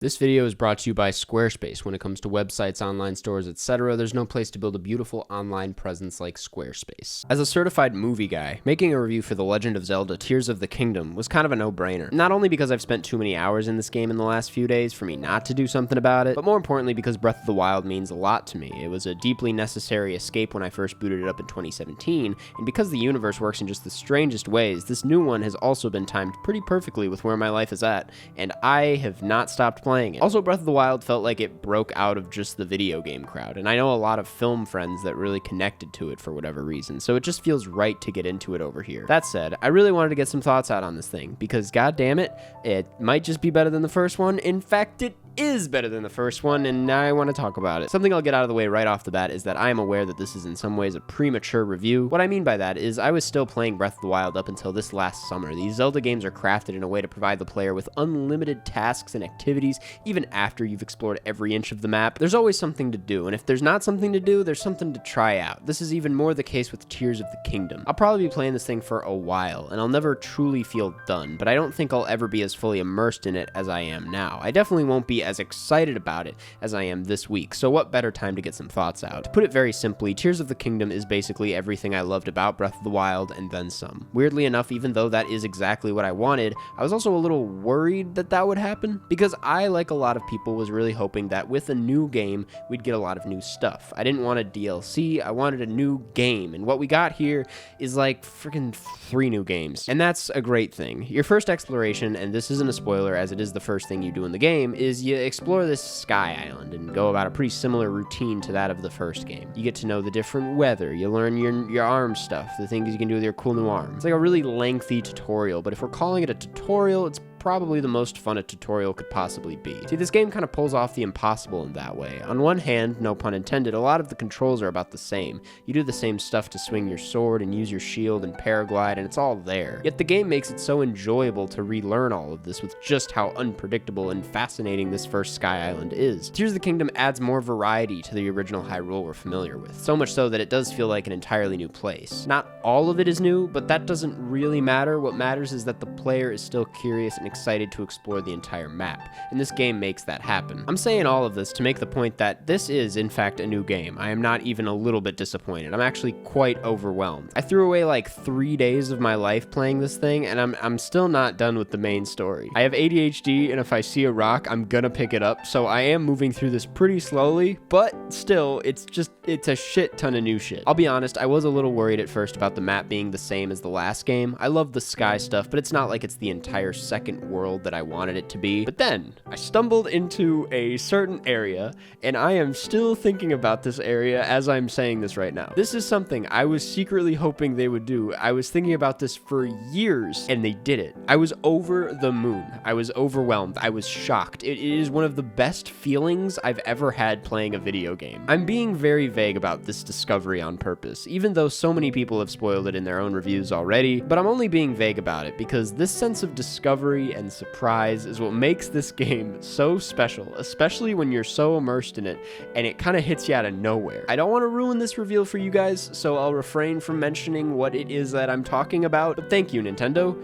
This video is brought to you by Squarespace. When it comes to websites, online stores, etc., there's no place to build a beautiful online presence like Squarespace. As a certified movie guy, making a review for The Legend of Zelda Tears of the Kingdom was kind of a no-brainer. Not only because I've spent too many hours in this game in the last few days for me not to do something about it, but more importantly because Breath of the Wild means a lot to me. It was a deeply necessary escape when I first booted it up in 2017, and because the universe works in just the strangest ways, this new one has also been timed pretty perfectly with where my life is at, and I have not stopped playing it. Also, Breath of the Wild felt like it broke out of just the video game crowd, and I know a lot of film friends that really connected to it for whatever reason, so it just feels right to get into it over here. That said, I really wanted to get some thoughts out on this thing, because god damn it, it might just be better than the first one. In fact, it is better than the first one, and now I want to talk about it. Something I'll get out of the way right off the bat is that I am aware that this is in some ways a premature review. What I mean by that is I was still playing Breath of the Wild up until this last summer. These Zelda games are crafted in a way to provide the player with unlimited tasks and activities, even after you've explored every inch of the map. There's always something to do, and if there's not something to do, there's something to try out. This is even more the case with Tears of the Kingdom. I'll probably be playing this thing for a while, and I'll never truly feel done, but I don't think I'll ever be as fully immersed in it as I am now. I definitely won't be as excited about it as I am this week, so what better time to get some thoughts out? To put it very simply, Tears of the Kingdom is basically everything I loved about Breath of the Wild and then some. Weirdly enough, even though that is exactly what I wanted, I was also a little worried that that would happen, because I, like a lot of people, was really hoping that with a new game, we'd get a lot of new stuff. I didn't want a DLC, I wanted a new game, and what we got here is like freaking 3 new games. And that's a great thing. Your first exploration, and this isn't a spoiler as it is the first thing you do in the game, is you explore this sky island and go about a pretty similar routine to that of the first game. You get to know the different weather, you learn your arm stuff, the things you can do with your cool new arm. It's like a really lengthy tutorial, but if we're calling it a tutorial, it's probably the most fun a tutorial could possibly be. See, this game kind of pulls off the impossible in that way. On one hand, no pun intended, a lot of the controls are about the same. You do the same stuff to swing your sword and use your shield and paraglide, and it's all there. Yet the game makes it so enjoyable to relearn all of this with just how unpredictable and fascinating this first Sky Island is. Tears of the Kingdom adds more variety to the original Hyrule we're familiar with, so much so that it does feel like an entirely new place. Not all of it is new, but that doesn't really matter. What matters is that the player is still curious and excited to explore the entire map, and this game makes that happen. I'm saying all of this to make the point that this is, in fact, a new game. I am not even a little bit disappointed. I'm actually quite overwhelmed. I threw away like 3 days of my life playing this thing, and I'm still not done with the main story. I have ADHD, and if I see a rock, I'm gonna pick it up, so I am moving through this pretty slowly, but still, it's a shit ton of new shit. I'll be honest, I was a little worried at first about the map being the same as the last game. I love the sky stuff, but it's not like it's the entire second world that I wanted it to be. But then I stumbled into a certain area, and I am still thinking about this area as I'm saying this right now. This is something I was secretly hoping they would do. I was thinking about this for years, and they did it. I was over the moon. I was overwhelmed. I was shocked. It is one of the best feelings I've ever had playing a video game. I'm being very vague about this discovery on purpose, even though so many people have spoiled it in their own reviews already, but I'm only being vague about it because this sense of discovery and surprise is what makes this game so special, especially when you're so immersed in it and it kind of hits you out of nowhere. I don't want to ruin this reveal for you guys, so I'll refrain from mentioning what it is that I'm talking about, but thank you, Nintendo.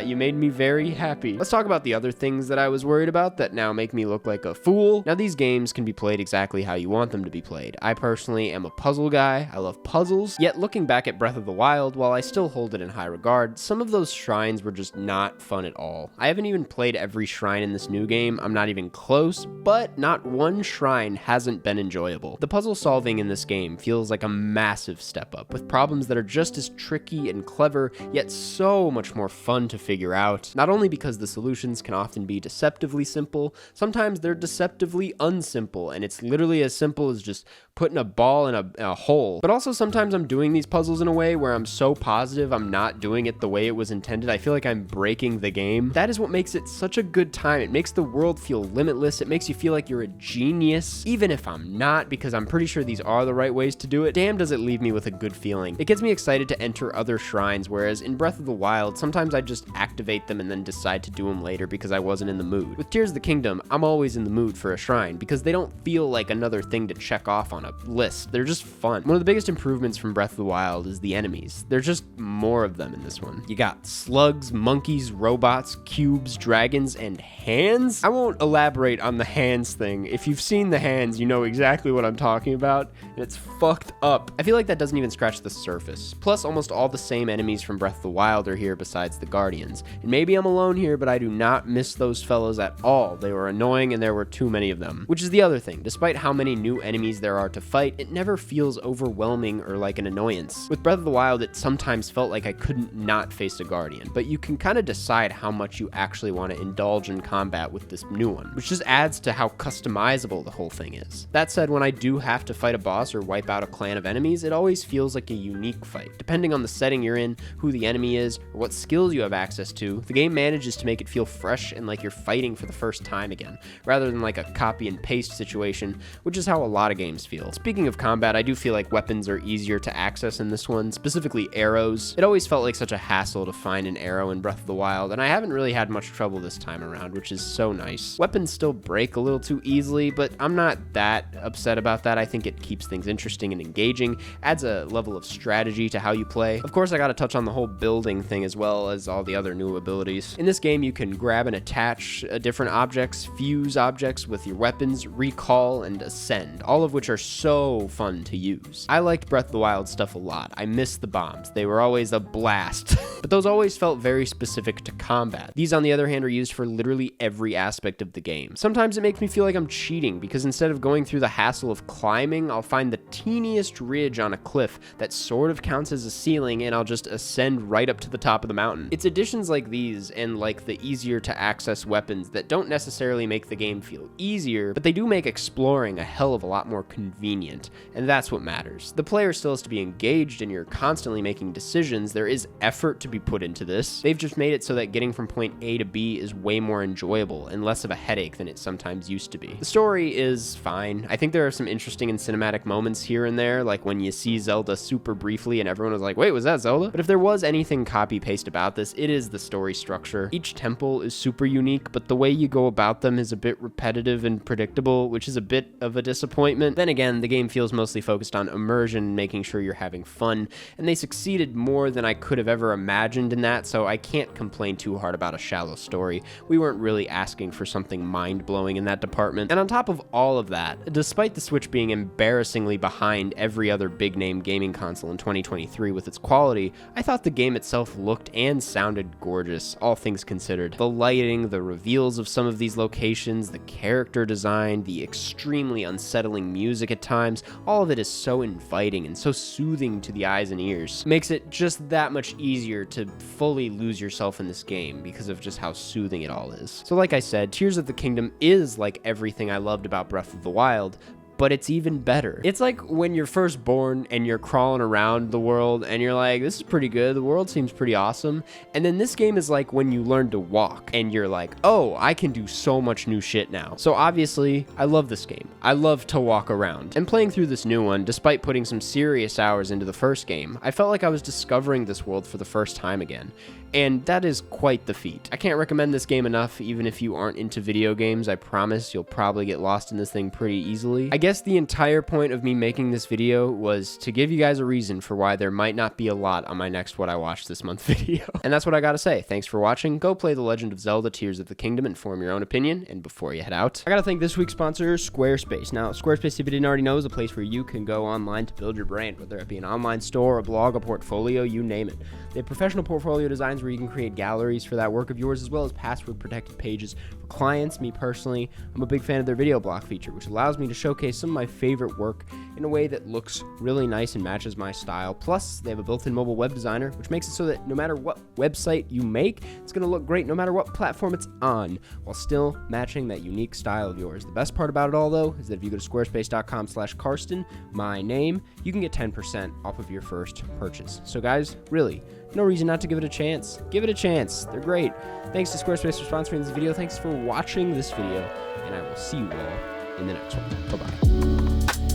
You made me very happy. Let's talk about the other things that I was worried about that now make me look like a fool. Now, these games can be played exactly how you want them to be played. I personally am a puzzle guy. I love puzzles. Yet, looking back at Breath of the Wild, while I still hold it in high regard, some of those shrines were just not fun at all. I haven't even played every shrine in this new game. I'm not even close, but not one shrine hasn't been enjoyable. The puzzle solving in this game feels like a massive step up, with problems that are just as tricky and clever, yet so much more fun to figure out. Not only because the solutions can often be deceptively simple, sometimes they're deceptively unsimple, and it's literally as simple as just putting a ball in a hole. But also sometimes I'm doing these puzzles in a way where I'm so positive I'm not doing it the way it was intended. I feel like I'm breaking the game. That is what makes it such a good time. It makes the world feel limitless. It makes you feel like you're a genius, even if I'm not, because I'm pretty sure these are the right ways to do it. Damn, does it leave me with a good feeling. It gets me excited to enter other shrines, whereas in Breath of the Wild, sometimes I just just activate them and then decide to do them later because I wasn't in the mood. With Tears of the Kingdom, I'm always in the mood for a shrine because they don't feel like another thing to check off on a list. They're just fun. One of the biggest improvements from Breath of the Wild is the enemies. There's just more of them in this one. You got slugs, monkeys, robots, cubes, dragons, and hands. I won't elaborate on the hands thing. If you've seen the hands, you know exactly what I'm talking about, and it's fucked up. I feel like that doesn't even scratch the surface. Plus, almost all the same enemies from Breath of the Wild are here besides the Guardians. And maybe I'm alone here, but I do not miss those fellows at all. They were annoying and there were too many of them. Which is the other thing. Despite how many new enemies there are to fight, it never feels overwhelming or like an annoyance. With Breath of the Wild, it sometimes felt like I couldn't not face a Guardian, but you can kind of decide how much you actually want to indulge in combat with this new one, which just adds to how customizable the whole thing is. That said, when I do have to fight a boss or wipe out a clan of enemies, it always feels like a unique fight. Depending on the setting you're in, who the enemy is, or what skills you have access to, the game manages to make it feel fresh and like you're fighting for the first time again, rather than like a copy and paste situation, which is how a lot of games feel. Speaking of combat, I do feel like weapons are easier to access in this one, specifically arrows. It always felt like such a hassle to find an arrow in Breath of the Wild, and I haven't really had much trouble this time around, which is so nice. Weapons still break a little too easily, but I'm not that upset about that. I think it keeps things interesting and engaging, adds a level of strategy to how you play. Of course, I gotta touch on the whole building thing as well as all the other new abilities. In this game, you can grab and attach different objects, fuse objects with your weapons, recall, and ascend, all of which are so fun to use. I liked Breath of the Wild stuff a lot. I missed the bombs. They were always a blast. But those always felt very specific to combat. These, on the other hand, are used for literally every aspect of the game. Sometimes it makes me feel like I'm cheating because instead of going through the hassle of climbing, I'll find the teeniest ridge on a cliff that sort of counts as a ceiling and I'll just ascend right up to the top of the mountain. It's additions like these and like the easier to access weapons that don't necessarily make the game feel easier, but they do make exploring a hell of a lot more convenient, and that's what matters. The player still has to be engaged and you're constantly making decisions. There is effort to be put into this. They've just made it so that getting from point A to B is way more enjoyable and less of a headache than it sometimes used to be. The story is fine. I think there are some interesting and cinematic moments here and there, like when you see Zelda super briefly and everyone was like, wait, was that Zelda? But if there was anything copy-paste about this, it is the story structure. Each temple is super unique, but the way you go about them is a bit repetitive and predictable, which is a bit of a disappointment. Then again, the game feels mostly focused on immersion, making sure you're having fun, and they succeeded more than I could have ever imagined in that, so I can't complain too hard about a shallow story. We weren't really asking for something mind-blowing in that department. And on top of all of that, despite the Switch being embarrassingly behind every other big-name gaming console in 2023 with its quality, I thought the game itself looked and sounded gorgeous, all things considered. The lighting, the reveals of some of these locations, the character design, the extremely unsettling music at times, all of it is so inviting and so soothing to the eyes and ears. Makes it just that much easier to fully lose yourself in this game because of just how soothing it all is. So like I said, Tears of the Kingdom is like everything I loved about Breath of the Wild, but it's even better. It's like when you're first born and you're crawling around the world and you're like, this is pretty good, the world seems pretty awesome. And then this game is like when you learn to walk and you're like, oh, I can do so much new shit now. So obviously, I love this game. I love to walk around. And playing through this new one, despite putting some serious hours into the first game, I felt like I was discovering this world for the first time again. And that is quite the feat. I can't recommend this game enough, even if you aren't into video games. I promise you'll probably get lost in this thing pretty easily. I guess the entire point of me making this video was to give you guys a reason for why there might not be a lot on my next What I Watched This Month video. And that's what I gotta say. Thanks for watching. Go play The Legend of Zelda Tears of the Kingdom and form your own opinion. And before you head out, I gotta thank this week's sponsor, Squarespace. Now, Squarespace, if you didn't already know, is a place where you can go online to build your brand, whether it be an online store, a blog, a portfolio, you name it. They have professional portfolio designs where you can create galleries for that work of yours, as well as password-protected pages for clients. Me personally, I'm a big fan of their video block feature, which allows me to showcase some of my favorite work in a way that looks really nice and matches my style. Plus, they have a built-in mobile web designer, which makes it so that no matter what website you make, it's going to look great no matter what platform it's on, while still matching that unique style of yours. The best part about it all, though, is that if you go to squarespace.com/Karsten, my name, you can get 10% off of your first purchase. So guys, really, no reason not to give it a chance. Give it a chance. They're great. Thanks to Squarespace for sponsoring this video. Thanks for watching this video, and I will see you all in the next one. Bye-bye.